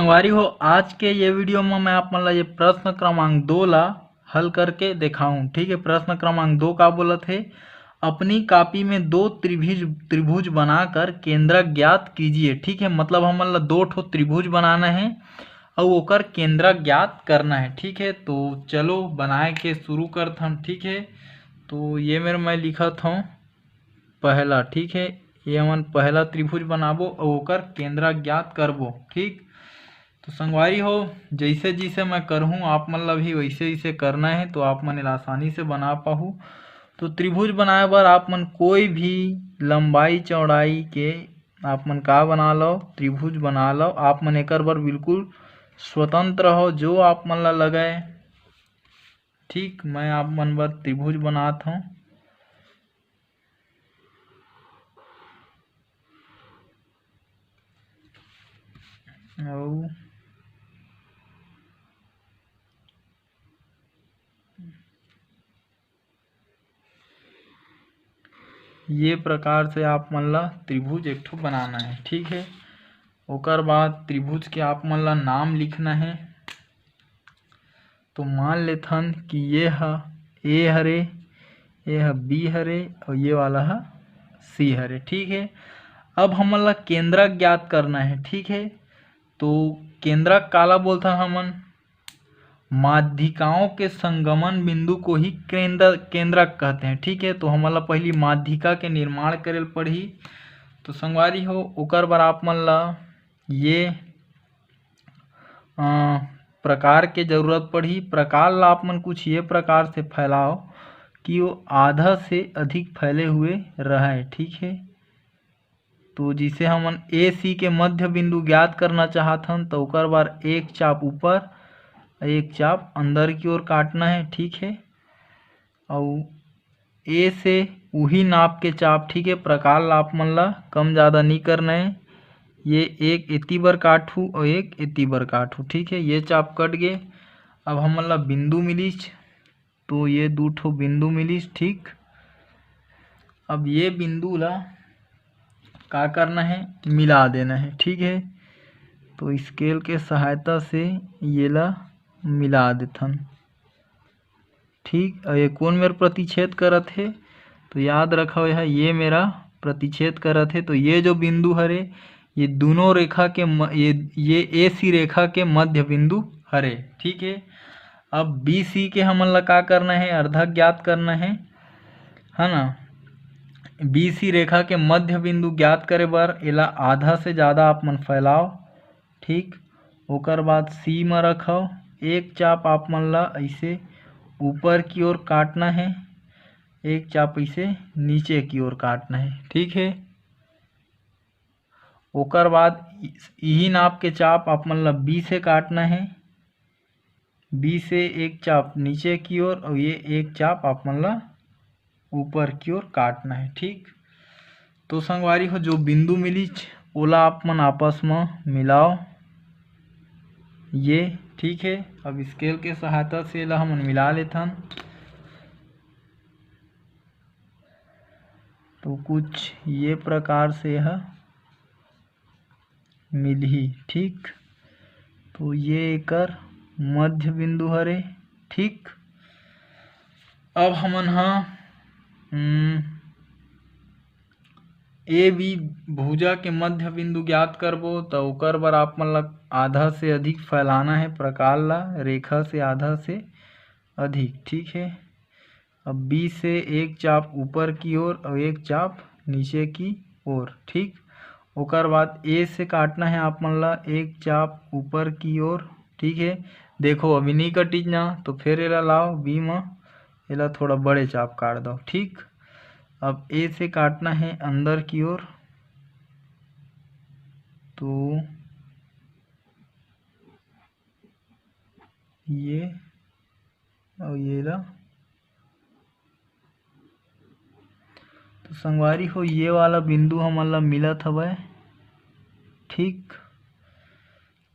संगवारी हो, आज के ये वीडियो में मैं आप मन ला ये प्रश्न क्रमांक 2 ला हल करके दिखाऊं। ठीक है, प्रश्न क्रमांक 2 का बोला थे, अपनी कॉपी में दो त्रिभुज त्रिभुज बनाकर केंद्रक ज्ञात कीजिए। ठीक है, मतलब हमन ला दो ठो त्रिभुज बनाना है और ओकर केंद्रक ज्ञात करना है। ठीक है, तो चलो बनाए के शुरू करत हन। ठीक है, तो ये मेरा मैं लिखत हूँ पहला। ठीक है, ये हमन पहला त्रिभुज बनाबो और ओकर केंद्रक ज्ञात करबो। ठीक, तो संगवारी हो, जैसे जैसे मैं करहूँ आप मन ला भी वैसे वैसे करना है, तो आप मन आसानी से बना पाहूँ। तो त्रिभुज बनाए बर आप मन कोई भी लंबाई चौड़ाई के आप मन का बना लो, त्रिभुज बना लो। आप मन एकर बर बिल्कुल स्वतंत्र हो, जो आप मन ला लगाए। ठीक, मैं आप मन बर त्रिभुज बनात हूँ। और ये प्रकार से आप मन ला त्रिभुज एक ठो बनाना है। ठीक है, ओकर बाद त्रिभुज के आप मन ला नाम लिखना है। तो मान लेथन कि ये ह ए हरे, ये ह बी हरे और ये वाला है सी हरे। ठीक है, अब हमन ला केंद्रक ज्ञात करना है। ठीक है, तो केंद्रक काला बोलथन हमन, माध्यिकाओं के संगमन बिंदु को ही केंद्रक कहते हैं। ठीक है, तो हमन ला पहली माध्यिका के निर्माण करेल पड़ही। तो संगवारी हो, ओकर बर आप मन ला ये प्रकार के जरूरत पड़ही। प्रकार ला आप मन कुछ ये प्रकार से फैलाओ कि वो आधा से अधिक फैले हुए रहे। ठीक है, तो जिसे हमन ए सी के मध्य बिंदु ज्ञात करना चाहत हन, तो ओकर बार एक चाप ऊपर एक चाप अंदर की ओर काटना है। ठीक है, और ए से वही नाप के चाप। ठीक है, प्रकार ला आप मन ला कम ज़्यादा नहीं करना है। ये एक इतनी बार काटू और एक इतनी बार काटू। ठीक है, ये चाप कट गए। अब हमन ला बिंदु मिलिस, तो ये दो ठो बिंदु मिलिस। ठीक, अब ये बिंदु ला का करना है, मिला देना है। ठीक है, तो स्केल के सहायता से ये ला मिला देथन। ठीक, और ये कौन मेरा प्रतिच्छेद करत है, तो याद रखो ये मेरा प्रतिच्छेद करत है। तो ये जो बिंदु हरे, ये दोनों रेखा के ये ए सी रेखा के मध्य बिंदु हरे। ठीक है, अब बी सी के हमन ला का करना है, अर्धक ज्ञात करना है ना। बी सी रेखा के मध्य बिंदु ज्ञात करे बर एला आधा से ज़्यादा आप मन फैलाओ। ठीक, ओकर बाद सी में रखो, एक चाप आप मन ला ऐसे ऊपर की ओर काटना है, एक चाप ऐसे नीचे की ओर काटना है। ठीक है, ओकर बाद यही नाप के चाप आप मन ला बी से काटना है, बी से एक चाप नीचे की ओर और ये एक चाप आप मन ला ऊपर की ओर काटना है। ठीक, तो संगवारी हो, जो बिंदु मिली ओला आप मन आपस में मिलाओ ये। ठीक है, अब स्केल के सहायता से ला हमन मिला लेथन। तो कुछ ये प्रकार से यह मिलही। ठीक, तो ये एकर मध्य बिंदु हरे। ठीक, अब हमन ए बी भुजा के मध्य बिंदु ज्ञात करबो, तो ओकर बर आप मन ला आधा से अधिक फैलाना है प्रकार ला, रेखा से आधा से अधिक। ठीक है, अब बी से एक चाप ऊपर की ओर और एक चाप नीचे की ओर। ठीक, ओकर बाद ए से काटना है आप मन ला एक चाप ऊपर की ओर। ठीक है, देखो अभी नहीं कटिज ना, तो फिर एला लाओ बी में, एला थोड़ा बड़े चाप काट दो। ठीक, अब ए से काटना है अंदर की ओर, तो ये और ये ला। तो संगवारी हो, ये वाला बिंदु हमन ला मिलत हवय। ठीक,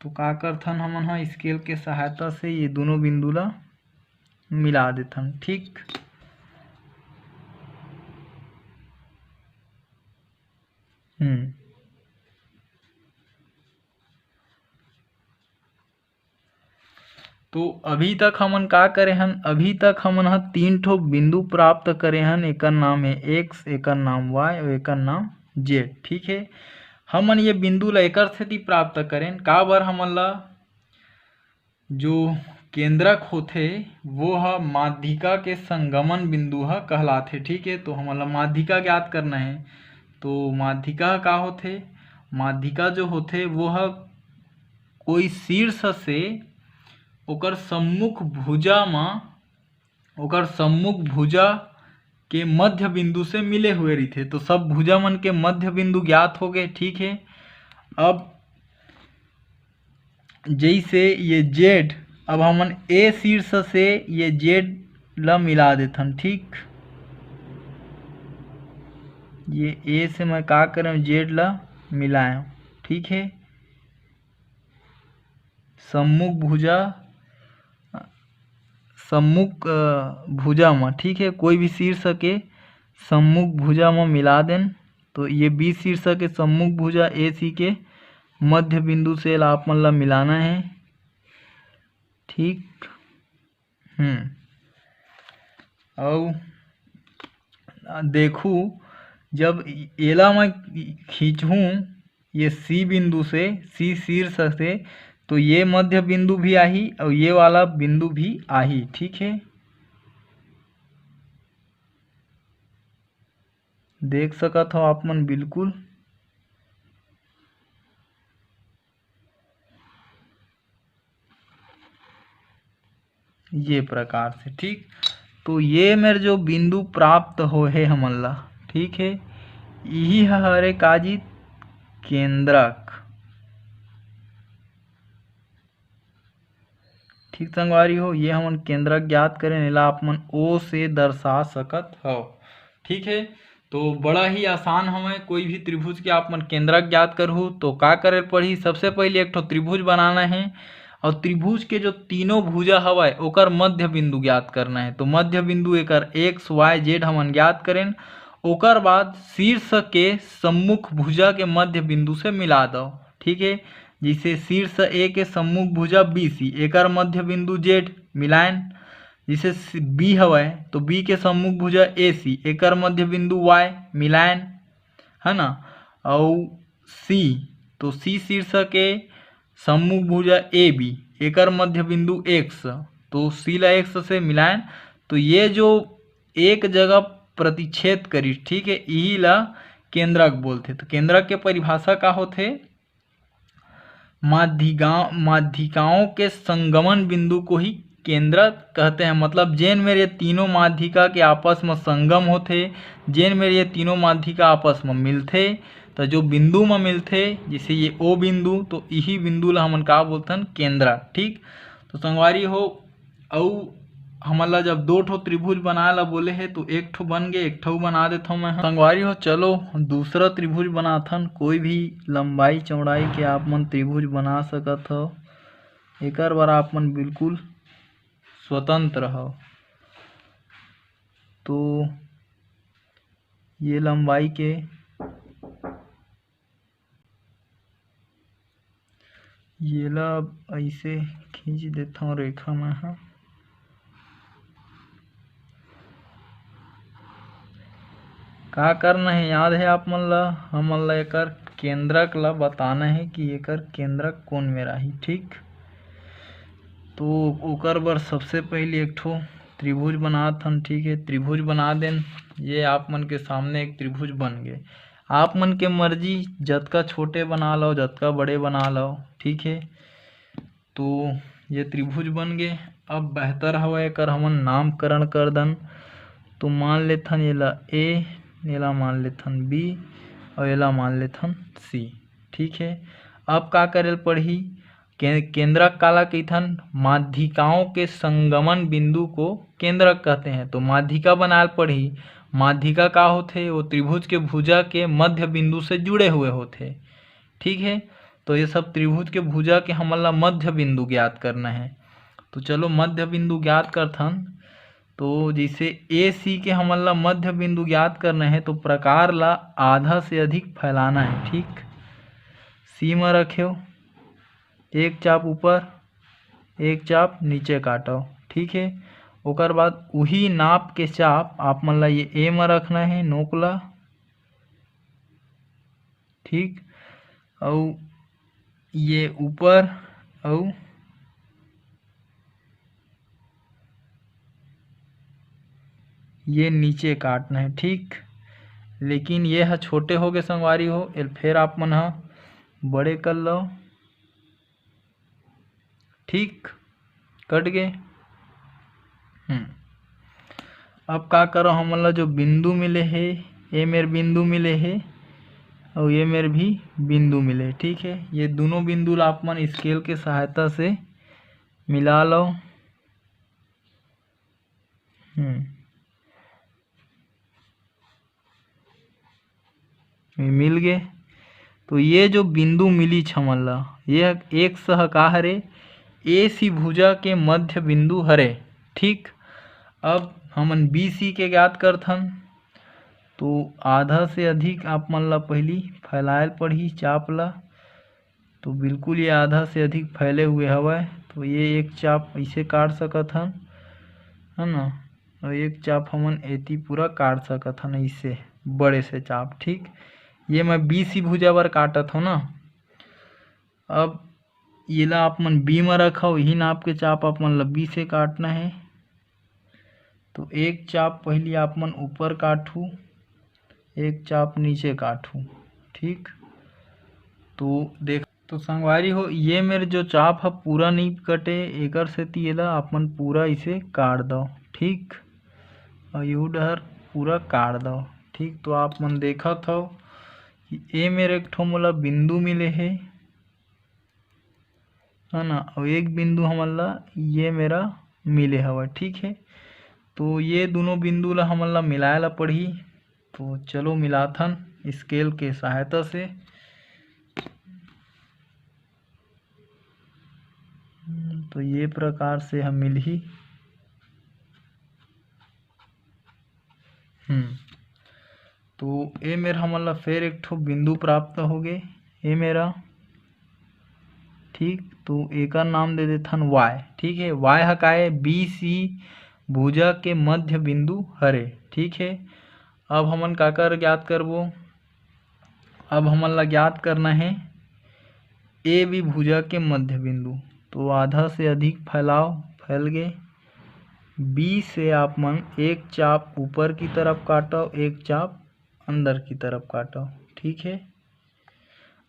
तो का करथन हमन स्केल के सहायता से ये दोनों बिंदु ला मिला देथन। ठीक, तो अभी तक हमन का करे हन, अभी तक हमन ह 3 ठो बिंदु प्राप्त करे हन। एकर नाम है x, एकर नाम y और एकर नाम z। ठीक है, हमन ये बिंदु ला एकर सेती प्राप्त करेन का बर हमन ला जो केंद्रक होथे वो ह माध्यिका के संगमन बिंदु ह कहलाथे। ठीक है, तो हमन ला माध्यिका ज्ञात करना है। तो माध्यिका का होथे, माध्यिका जो होथे वो ह कोई शीर्ष से ओकर सम्मुख भुजा म, ओकर सम्मुख भुजा के मध्य बिंदु से मिले हुए रहिथे। तो सब भुजा मन के मध्य बिंदु ज्ञात हो गए। ठीक है, अब जैसे ये Z, अब हमन A शीर्ष से ये Z ला मिला देथन। ठीक, ये A से मैं का करें Z ला मिलाएं। ठीक है, सम्मुख भुजा, सम्मुख भुजा में, ठीक है, कोई भी शीर्ष के सम्मुख भुजा में मिला देन। तो ये B शीर्ष के सम्मुख भुजा AC के मध्य बिंदु से आप मन ला मिलाना है। ठीक, और देखू जब एला मैं खींचूं ये C बिंदु से, C शीर्ष से, तो ये मध्य बिंदु भी आही और ये वाला बिंदु भी आही। ठीक है, देख सकत हो आप मन बिल्कुल। ये प्रकार से। ठीक, तो ये मेरे जो बिंदु प्राप्त हो है हमन ला, ठीक है, यही हरे काजी केंद्रक। ठीक संगवारी हो, ये हमन केंद्रक ज्ञात करें, एला आप मन O से दर्शा सकत हो। ठीक है, तो बड़ा ही आसान हमें कोई भी त्रिभुज के आप मन केंद्रक ज्ञात करहु तो का करे पड़ही। सबसे पहले एक ठो त्रिभुज बनाना है और त्रिभुज के जो तीनों भुजा हवय ओकर मध्य बिंदु ज्ञात करना है। तो मध्य बिंदु एकर x y z हमन ज्ञात करें। ओकर बाद शीर्ष के सम्मुख भुजा के मध्य बिंदु से मिला दो। ठीक है, जिसे शीर्ष A के सम्मुख भुजा BC, एकर मध्य बिंदु Z मिलाएन। जिसे B हवय तो B के सम्मुख भुजा AC, एकर मध्य बिंदु Y मिलाएन, है ना। और C, तो C शीर्ष के सम्मुख भुजा AB, एकर मध्य बिंदु X, तो C ला X से मिलाएन। तो ये जो एक जगह प्रतिच्छेद करी, ठीक है, यही ला केंद्रक बोलथे। तो केंद्रक के परिभाषा का होथे, माध्यिकाओं के संगमन बिंदु को ही केंद्रक कहते हैं। मतलब जेन मेरे तीनों माध्यिका के आपस में संगम होथे, जेन मेरे ये तीनों माध्यिका आपस में मिलथे, तो जो बिंदु में मिलथे जैसे ये O बिंदु, तो यही बिंदु ला हमन का बोलथन केंद्रक। ठीक, तो संगवारी हो, और हमन ला जब 2 ठो त्रिभुज बनाए ला बोले है तो 1 ठो बन गए, 1 ठो बना देता हूँ मैं। संगवारी हो, चलो दूसरा त्रिभुज बनाथन। कोई भी लंबाई चौड़ाई के आप मन त्रिभुज बना सकत हो, एकर बर आप मन बिल्कुल स्वतंत्र हो। तो ये लंबाई के ये ला ऐसे खींच देता हूँ रेखा में। हाँ, का करना है याद है आप मन ला, हमन ला एकर केंद्रक ला बताना है कि एकर केंद्रक कौन मेरा ही। ठीक, तो ओकर बर सबसे पहले एक ठो त्रिभुज बनाथन। ठीक है, त्रिभुज बना देन। ये आप मन के सामने एक त्रिभुज बन गए। आप मन के मर्जी, जतका छोटे बना लो, जतका बड़े बना लो। ठीक है, तो ये त्रिभुज बन गए। अब बेहतर हवा एकर हमन नामकरण कर दन। तो मान लेथन एला A, एला मान लेथन B और एला मान लेथन C। ठीक है, अब का करे पड़ही, केंद्रक काला कहिथन, माध्यिकाओं के संगमन बिंदु को केंद्रक कहते हैं। तो माध्यिका बनाल पड़ही। माध्यिका का होथे, वो त्रिभुज के भुजा के मध्य बिंदु से जुड़े हुए होथे। ठीक है, तो ये सब त्रिभुज के भुजा के हमन ला मध्य बिंदु ज्ञात करना है। तो चलो मध्य बिंदु ज्ञात करथन। तो जैसे AC के हमन ला मध्य बिंदु ज्ञात करना है, तो प्रकार ला आधा से अधिक फैलाना है। ठीक, C में रखियो, एक चाप ऊपर एक चाप नीचे काटो। ठीक है, ओकर बाद वही नाप के चाप आप मन ला ये ए में रखना है नोक ला। ठीक, और ये ऊपर और ये नीचे काटना है। ठीक, लेकिन ये है छोटे हो गए संगवारी हो, फिर आप मन हा बड़े कर लो। ठीक, कट गए। अब का करो, हमन ला जो बिंदु मिले है, ये मेरे बिंदु मिले है और ये मेरे भी बिंदु मिले। ठीक है, ये दोनों बिंदु ला आप मन स्केल के सहायता से मिला लो। मिल गए। तो ये जो बिंदु मिली छमन ला, ये एक सह का हरे ए सी भुजा के मध्य बिंदु हरे। ठीक, अब हमन बी सी के ज्ञात करथन, तो आधा से अधिक आप मन ला पहली फैलायल पड़ही चाप ला। तो बिल्कुल ये आधा से अधिक फैले हुए हवय, तो ये एक चाप ऐसे काट सकत हन, है ना, और एक चाप हमन एती पूरा काट सकत हन ऐसे बड़े से चाप। ठीक, ये मैं बी सी भुजा बर काटत हूँ ना। अब ये ला आप मन बी में रखो, यही नाप के चाप आप मन ला बी से काटना है। तो एक चाप पहली आप मन ऊपर काटू, एक चाप नीचे काटू। ठीक, तो देख, तो संगवारी हो ये मेरे जो चाप है पूरा नहीं कटे, एकर से येला आप मन पूरा इसे काट दो। ठीक, और यू डहर पूरा काट दो। ठीक, तो आप मन देखत हो कि ए मेरे एक ठो मोला बिंदु मिले है ना, और एक बिंदु हमन ला ये मेरा मिले हवा। ठीक है, तो ये दोनों बिंदु ला हमन ला मिलाए ला पड़ही। तो चलो मिलाथन स्केल के सहायता से। तो ये प्रकार से हम मिलही। तो ये मेरा हमन ला फिर एक ठो बिंदु प्राप्त हो गए, ये मेरा। ठीक, तो एका नाम दे देथन y। ठीक है, y हा का है बी सी भुजा के मध्य बिंदु हरे। ठीक है, अब हमन का कर ज्ञात करबो, अब हमन ला ज्ञात करना है ए बी भुजा के मध्य बिंदु। तो आधा से अधिक फैलाव फैल गए। बी से आप मन एक चाप ऊपर की तरफ काटो, एक चाप अंदर की तरफ काटो। ठीक है,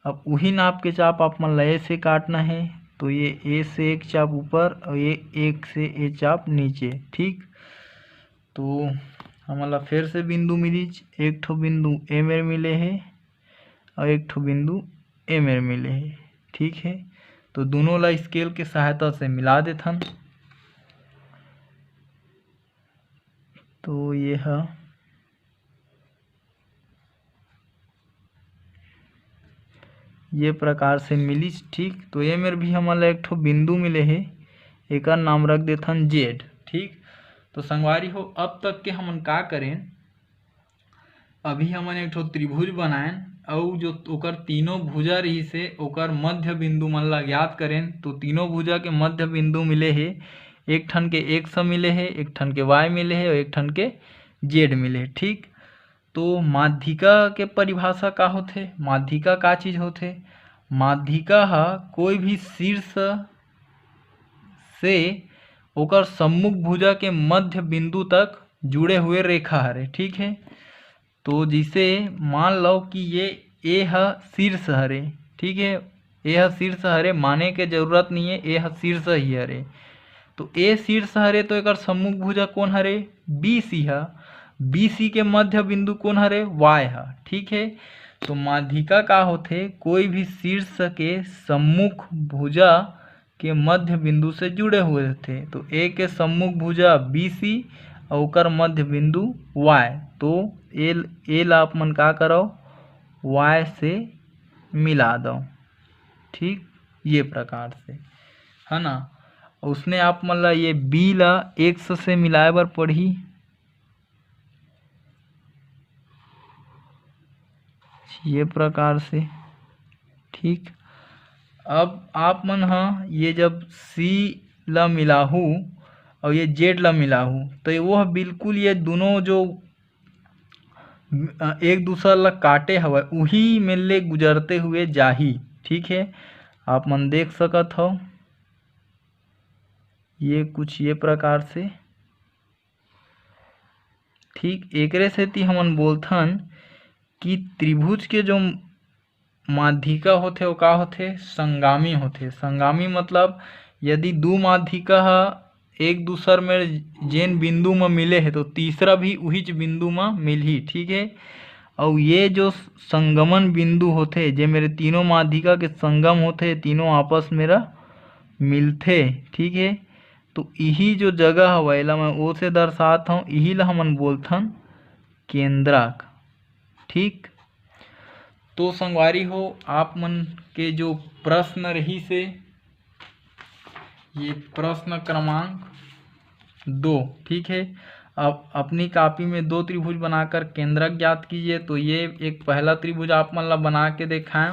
अब वही नाप के चाप आप मन ला ए से काटना है। तो ये ए से एक चाप ऊपर और ये एक से ए चाप नीचे। ठीक, तो हमन ला फिर से बिंदु मिली, एक ठो बिंदु ए मेरे मिले है और एक ठो बिंदु ए मेरे मिले है। ठीक है, तो दोनों ला स्केल के सहायता से मिला देथन। तो ये है ये प्रकार से मिली। ठीक, तो ये मेरे भी हमन ला एक ठो बिंदु मिले है, एक नाम रख देथन जेड। ठीक, तो संगवारी हो अब तक के हमन का करें, अभी हमन एक ठो त्रिभुज बनाएं और जो ओकर तीनों भुजा रही से ओकर मध्य बिंदु मन ला ज्ञात करें। तो तीनों भुजा के मध्य बिंदु मिले है, एक ठन के x मिले है, एक ठन के y मिले है और एक ठन के z मिले। ठीक, तो माध्यिका के परिभाषा का होथे, माध्यिका का चीज होथे, माध्यिका हा कोई भी शीर्ष से ओकर सम्मुख भुजा के मध्य बिंदु तक जुड़े हुए रेखा हरे। ठीक है, तो जिसे मान लो कि ये ए हा शीर्ष हरे। ठीक है, ए हा शीर्ष हरे माने के जरूरत नहीं है, ए हा शीर्ष ही हरे। तो ए शीर्ष हरे तो एकर सम्मुख भुजा कौन हरे, बी सी हा। बी सी के मध्य बिंदु कौन हरे, वाई हा। ठीक है, तो माध्यिका का होथे कोई भी शीर्ष के सम्मुख भुजा के मध्य बिंदु से जुड़े हुए थे। तो ए के सम्मुख भुजा बी सी और ओकर मध्य बिंदु वाई। तो ए ला आप मन का करो, वाई से मिला दो। ठीक, ये प्रकार से है ना। उसने आप मन ला ये बी ला एक्स से मिलाए बर पड़ही। ये प्रकार से। ठीक, अब आप मन हाँ ये जब सी ला मिलाहू और ये जेड ला मिलाहू तो ये वह बिल्कुल ये दोनों जो एक दूसरा ला काटे हवय उही में ले गुजरते हुए जाही। ठीक है, आप मन देख सकत हो ये कुछ ये प्रकार से। ठीक एकरे सेती हमन बोलथन कि त्रिभुज के जो माध्यिका होथे वो का होथे, संगामी होथे। संगामी मतलब यदि दो माध्यिका ह एक दूसर में जेन बिंदु में मिले है तो तीसरा भी उहीच बिंदु में मिलही। ठीक है, और ये जो संगमन बिंदु होथे जे मेरे तीनों माध्यिका के संगम होथे, तीनों आपस मेरा मिलथे। ठीक है, तो यही जो जगह हवय एला मैं ओ से दर्शात हूँ, यही ला हमन बोलथन केंद्रक। ठीक, तो संगवारी हो आप मन के जो प्रश्न रही से ये प्रश्न क्रमांक 2। ठीक है, अब अपनी कॉपी में दो त्रिभुज बनाकर केंद्रक ज्ञात कीजिए। तो ये एक पहला त्रिभुज आप मन ला बना के दिखाएं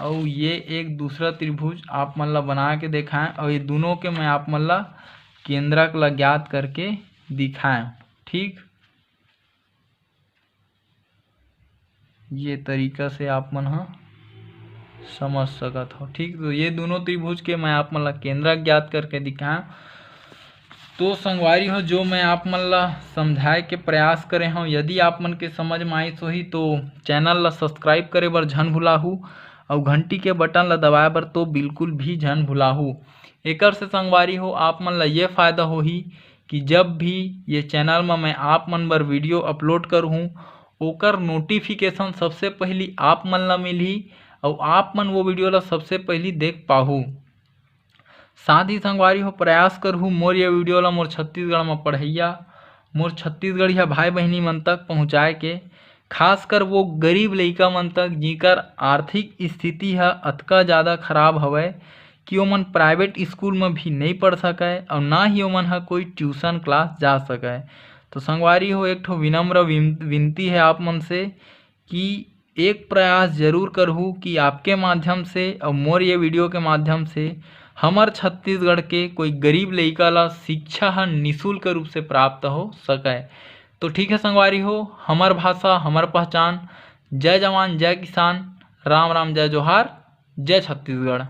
और ये एक दूसरा त्रिभुज आप मन ला बना के दिखाएं और ये दोनों के मैं आप मन ला केंद्रक ला ज्ञात करके दिखाएं। ठीक, ये तरीका से आप मन ह समझ सकत हो। ठीक, तो ये दोनों त्रिभुज के मैं आप मन ला केंद्रक ज्ञात करके दिखाएं। तो संगवारी हो जो मैं आप मन ला समझाए के प्रयास करे हूँ, यदि आप मन के समझ में आइस होही तो चैनल ला सब्सक्राइब करे बर झन भुलाहू और घंटी के बटन ला दबाए बर तो बिल्कुल भी झन भुलाहू। एकर से संगवारी हो आप मन ला ये फायदा होही कि जब भी ये चैनल में मैं आप मन बर वीडियो अपलोड करहूँ ओकर नोटिफिकेशन सबसे पहली आप मन ला मिलही और आप मन वो वीडियो ला सबसे पहली देख पाहू। साथ ही संगवारी हो प्रयास करहूँ मोर ये वीडियो ला मोर छत्तीसगढ़ में पढ़इया मोर छत्तीसगढ़िया भाई बहिनी मन तक पहुँचाए के, खासकर वो गरीब लइका मन तक जिकर आर्थिक स्थिति है अतका ज़्यादा खराब हवय कि ओमन प्राइवेट स्कूल में भी नहीं पढ़ सके और ना ही ओमन हा कोई ट्यूशन क्लास जा सके। तो संगवारी हो एक ठो विनम्र विनती है आप मन से कि एक प्रयास जरूर करहूँ कि आपके माध्यम से और मोर ये वीडियो के माध्यम से हमर छत्तीसगढ़ के कोई गरीब लइका ला शिक्षा ह निःशुल्क रूप से प्राप्त हो सके। तो ठीक है संगवारी हो, हमर भाषा हमर पहचान। जय जवान जय किसान, राम राम जय जोहार, जय छत्तीसगढ़।